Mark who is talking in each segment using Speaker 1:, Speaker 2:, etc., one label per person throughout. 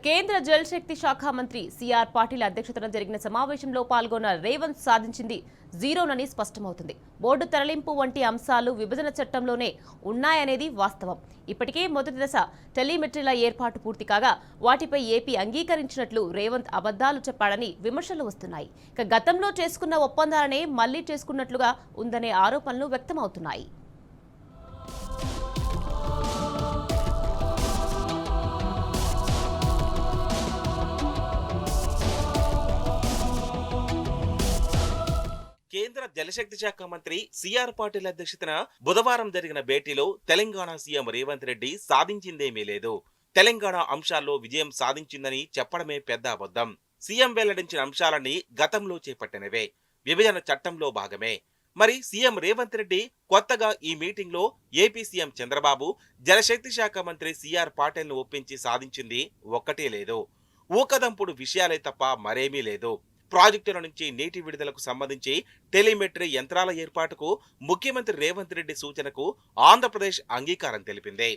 Speaker 1: కేంద్ర జలశక్తి శాఖ మంత్రి సిఆర్ పాటిల్ అధ్యక్షతన జరిగిన సమావేశంలో పాల్గొన్న రేవంత్ సాధించింది జీరోనని స్పష్టమవుతుంది. బోర్డు తరలింపు వంటి అంశాలు విభజన చట్టంలోనే ఉన్నాయనేది వాస్తవం. ఇప్పటికే మొదటి దశ టెలిమెట్రీల ఏర్పాటు పూర్తి కాగా వాటిపై ఏపీ అంగీకరించినట్లు రేవంత్ అబద్దాలు చెప్పాడని విమర్శలు వస్తున్నాయి. గతంలో చేసుకున్న ఒప్పందాలనే మళ్లీ చేసుకున్నట్లుగా ఉందనే ఆరోపణలు వ్యక్తమవుతున్నాయి.
Speaker 2: కేంద్ర జలశక్తి శాఖ మంత్రి సిఆర్ పాటిల్ అధ్యక్షతన బుధవారం జరిగిన భేటీలో తెలంగాణ సీఎం రేవంత్ రెడ్డి సాధించిందేమీ లేదు, తెలంగాణ అంశాల్లో విజయం సాధించిందని చెప్పడమే పెద్ద అబద్ధం. సీఎం వెల్లడించిన అంశాలన్నీ గతంలో చేపట్టినవే, విభజన చట్టంలో భాగమే. మరి సీఎం రేవంత్ రెడ్డి కొత్తగా ఈ మీటింగ్ లో ఏపీ సీఎం చంద్రబాబు, జలశక్తి శాఖ మంత్రి సిఆర్ పాటిల్ ను ఒప్పించి సాధించింది ఒక్కటే లేదు. ఊకదంపుడు విషయాలే తప్ప మరేమీ లేదు. ప్రాజెక్టుల నుంచి నీటి విడుదలకు సంబంధించి టెలిమెట్రీ యంత్రాల ఏర్పాటుకు ముఖ్యమంత్రి రేవంత్ రెడ్డి సూచనకు ఆంధ్రప్రదేశ్ అంగీకారం తెలిపింది.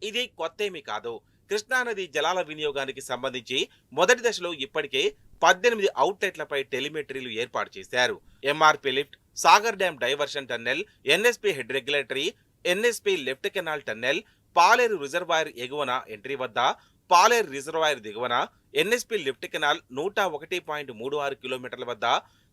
Speaker 2: ఇది కొత్తేమీ కాదు. కృష్ణానది జలాల వినియోగానికి సంబంధించి మొదటి దశలో ఇప్పటికే 18 అవుట్లెట్లపై టెలిమెట్రీలు ఏర్పాటు చేశారు. MRP lift, Sagar dam diversion tunnel, NSP head regulatory, NSP left canal tunnel, Paleru reservoir ఎగువన ఎంట్రీ వద్ద, పాలేరు రిజర్వాయర్ దిగువన, ఎన్ఎస్పీ లెఫ్ట్ కెనాల్ 101.36 కిలోమీటర్ల వద్ద,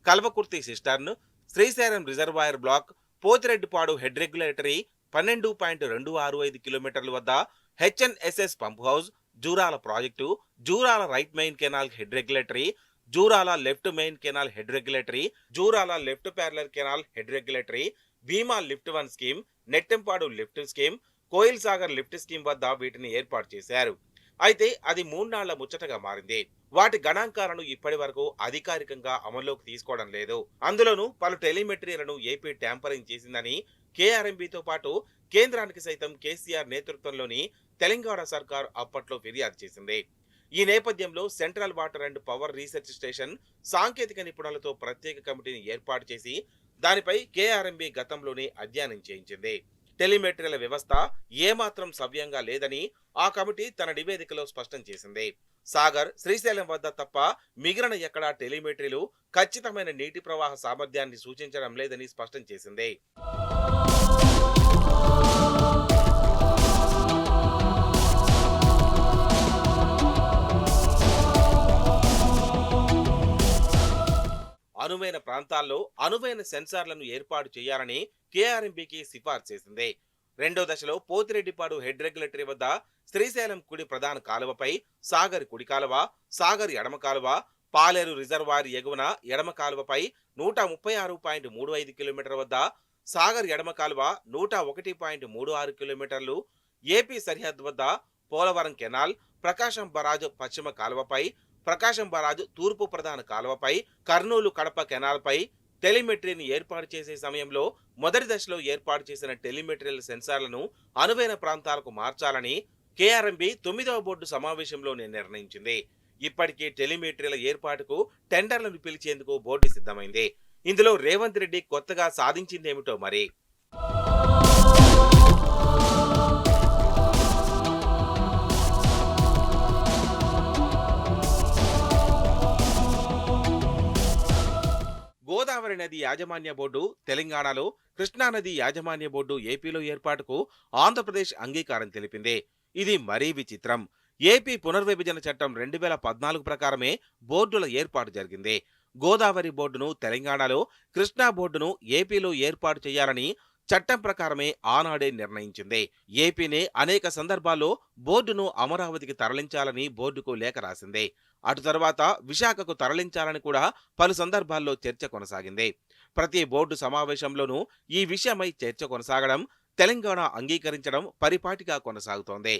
Speaker 2: Kalwakurthy cistern, Srisailam reservoir block, Pothireddypadu head regulatory 12.265 కిలోమీటర్ల వద్ద, HNSS pump house, Jurala project, Jurala right main canal head regulatory, Jurala left main canal head regulatory, Jurala left parallel canal head regulatory, Bhima lift 1 scheme, Nettempadu lift scheme, Koil Sagar lift scheme వద్ద వీటిని ఏర్పాటు చేశారు. అయితే అది 3 నాళ్ల ముచ్చటగా మారింది. వాటి గణాంకాలను ఇప్పటి వరకు అధికారికంగా అమల్లోకి తీసుకోవడం లేదు. అందులోనూ పలు టెలిమెట్రీలను ఏపీ ట్యాంపరింగ్ చేసిందని కేఆర్ఎంబీతో పాటు కేంద్రానికి సైతం కేసీఆర్ నేతృత్వంలోని తెలంగాణ సర్కార్ అప్పట్లో ఫిర్యాదు చేసింది. ఈ నేపథ్యంలో central water and power research station సాంకేతిక నిపుణులతో ప్రత్యేక కమిటీని ఏర్పాటు చేసి దానిపై కేఆర్ఎంబీ గతంలోనే అధ్యయనం చేయించింది. టెలిమెట్రీల వ్యవస్థ ఏమాత్రం సవ్యంగా లేదని ఆ కమిటీ తన నివేదికలో స్పష్టం చేసింది. సాగర్, శ్రీశైలం వద్ద తప్ప మిగిలిన ఎక్కడా టెలిమెట్రీలు ఖచ్చితమైన నీటి ప్రవాహ సామర్థ్యాన్ని సూచించడం లేదని స్పష్టం చేసింది. అనువైన ప్రాంతాల్లో అనువైన సెన్సార్లను ఏర్పాటు చేయాలని కేఆర్ఎంబీకి సిఫార్సు చేసింది. రెండో దశలో పోతిరెడ్డిపాడు హెడ్ రెగ్యులేటరీ వద్ద శ్రీశైలం కుడి ప్రధాన కాలువపై సాగర్ కుడి కాలువ, సాగర్ ఎడమ కాలువ, పాలేరు రిజర్వాయర్ ఎగువన ఎడమ కాలువపై 136.35 కిలోమీటర్ల వద్ద, సాగర్ ఎడమ కాలువ 101.36 కిలోమీటర్లు, ఏపీ సరిహద్దు వద్ద పోలవరం కెనాల్, ప్రకాశం బరాజు పశ్చిమ కాలువపై, ప్రకాశం బరాజు తూర్పు ప్రధాన కాలువపై, కర్నూలు కడప కెనాల్పై టెలిమెట్రీని ఏర్పాటు చేసే సమయంలో మొదటి దశలో ఏర్పాటు చేసిన టెలిమెట్రీల సెన్సార్లను అనువైన ప్రాంతాలకు మార్చాలని కేఆర్ఎంబీ 9వ బోర్డు సమావేశంలోనే నిర్ణయించింది. ఇప్పటికీ టెలిమెట్రీల ఏర్పాటుకు టెండర్లను పిలిచేందుకు బోర్డు సిద్ధమైంది. ఇందులో రేవంత్ రెడ్డి కొత్తగా సాధించిందేమిటో మరి. గోదావరి నది యాజమాన్య బోర్డు తెలంగాణలో, కృష్ణానది యాజమాన్య బోర్డు ఏపీలో ఏర్పాటుకు ఆంధ్రప్రదేశ్ అంగీకారం తెలిపింది. ఇది మరీ విచిత్రం. ఏపీ పునర్విభజన చట్టం 2014 ప్రకారమే బోర్డుల ఏర్పాటు జరిగింది. గోదావరి బోర్డును తెలంగాణలో, కృష్ణా బోర్డును ఏపీలో ఏర్పాటు చేయాలని చట్టం ప్రకారమే ఆనాడే నిర్ణయించింది. ఏపీనే అనేక సందర్భాల్లో బోర్డును అమరావతికి తరలించాలని బోర్డుకు లేఖ రాసింది. అటు తర్వాత విశాఖకు తరలించాలని కూడా పలు సందర్భాల్లో చర్చ కొనసాగింది. ప్రతి బోర్డు సమావేశంలోనూ ఈ విషయమై చర్చ కొనసాగడం, తెలంగాణ అంగీకరించడం పరిపాటిగా కొనసాగుతోంది.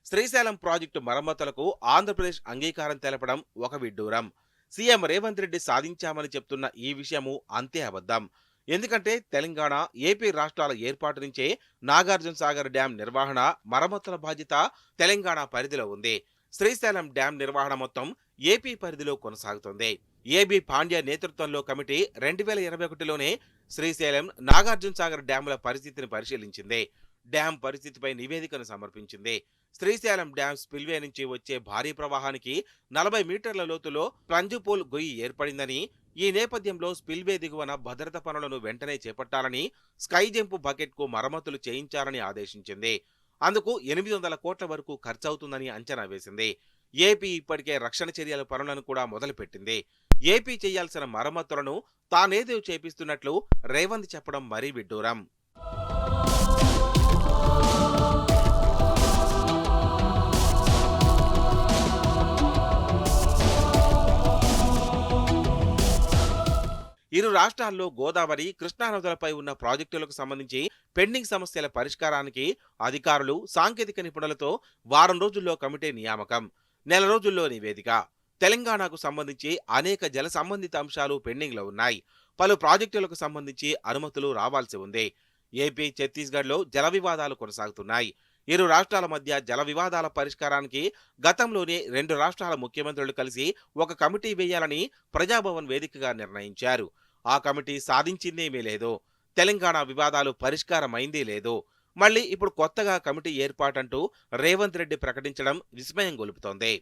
Speaker 2: శ్రీశైలం ప్రాజెక్టు మరమ్మతులకు ఆంధ్రప్రదేశ్ అంగీకారం తెలపడం ఒక విడ్డూరం. సీఎం రేవంత్ రెడ్డి సాధించామని చెప్తున్న ఈ విషయము అంతే అబద్ధం. ఎందుకంటే తెలంగాణ, ఏపీ రాష్ట్రాల ఏర్పాటు నుంచే నాగార్జున సాగర్ డ్యాం నిర్వహణ, మరమ్మతుల బాధ్యత తెలంగాణ పరిధిలో ఉంది. శ్రీశైలం డ్యాం నిర్వహణ మొత్తం ఏపీ పరిధిలో కొనసాగుతుంది. ఏబీ పాండ్య నేతృత్వంలో కమిటీ 2021లోనే శ్రీశైలం, నాగార్జున సాగర్ డ్యాముల పరిస్థితిని పరిశీలించింది. డ్యాం పరిస్థితిపై నివేదికను సమర్పించింది. శ్రీశైలం డ్యాం స్పిల్వే నుంచి వచ్చే భారీ ప్రవాహానికి 40 మీటర్ల లోతులో ప్లంజుపోల్ గొయ్యి ఏర్పడిందని, ఈ నేపథ్యంలో స్పిల్వే దిగువన భద్రత పనులను వెంటనే చేపట్టాలని, స్కై జంప్ బకెట్ కు మరమ్మతులు చేయించాలని ఆదేశించింది. అందుకు 800 కోట్ల వరకు ఖర్చవుతుందని అంచనా వేసింది. ఏపీ ఇప్పటికే రక్షణ చర్యల పనులను కూడా మొదలుపెట్టింది. ఏపీ చేయాల్సిన మరమ్మతులను తానేదో చేపిస్తున్నట్లు రేవంత్ చెప్పడం మరీ విడ్డూరం. ఇరు రాష్ట్రాల్లో గోదావరి, కృష్ణా నదులపై ఉన్న ప్రాజెక్టులకు సంబంధించి పెండింగ్ సమస్యల పరిష్కారానికి అధికారులు, సాంకేతిక నిపుణులతో వారం రోజుల్లో కమిటీ నియామకం, నెల రోజుల్లో నివేదిక. తెలంగాణకు సంబంధించి అనేక జల సంబంధిత అంశాలు పెండింగ్లో ఉన్నాయి. పలు ప్రాజెక్టులకు సంబంధించి అనుమతులు రావాల్సి ఉంది. ఏపీ, ఛత్తీస్గఢ్లో జల వివాదాలు కొనసాగుతున్నాయి. ఇరు రాష్ట్రాల మధ్య జల వివాదాల పరిష్కారానికి గతంలోనే 2 రాష్ట్రాల ముఖ్యమంత్రులు కలిసి ఒక కమిటీ వేయాలని ప్రజాభవన్ వేదికగా నిర్ణయించారు. ఆ కమిటీ సాధించిందేమీ లేదు. తెలంగాణ వివాదాలు పరిష్కారమైందీ లేదు. మళ్ళీ ఇప్పుడు కొత్తగా కమిటీ ఏర్పాటంటూ రేవంత్ రెడ్డి ప్రకటించడం విస్మయం గొలుపుతోంది.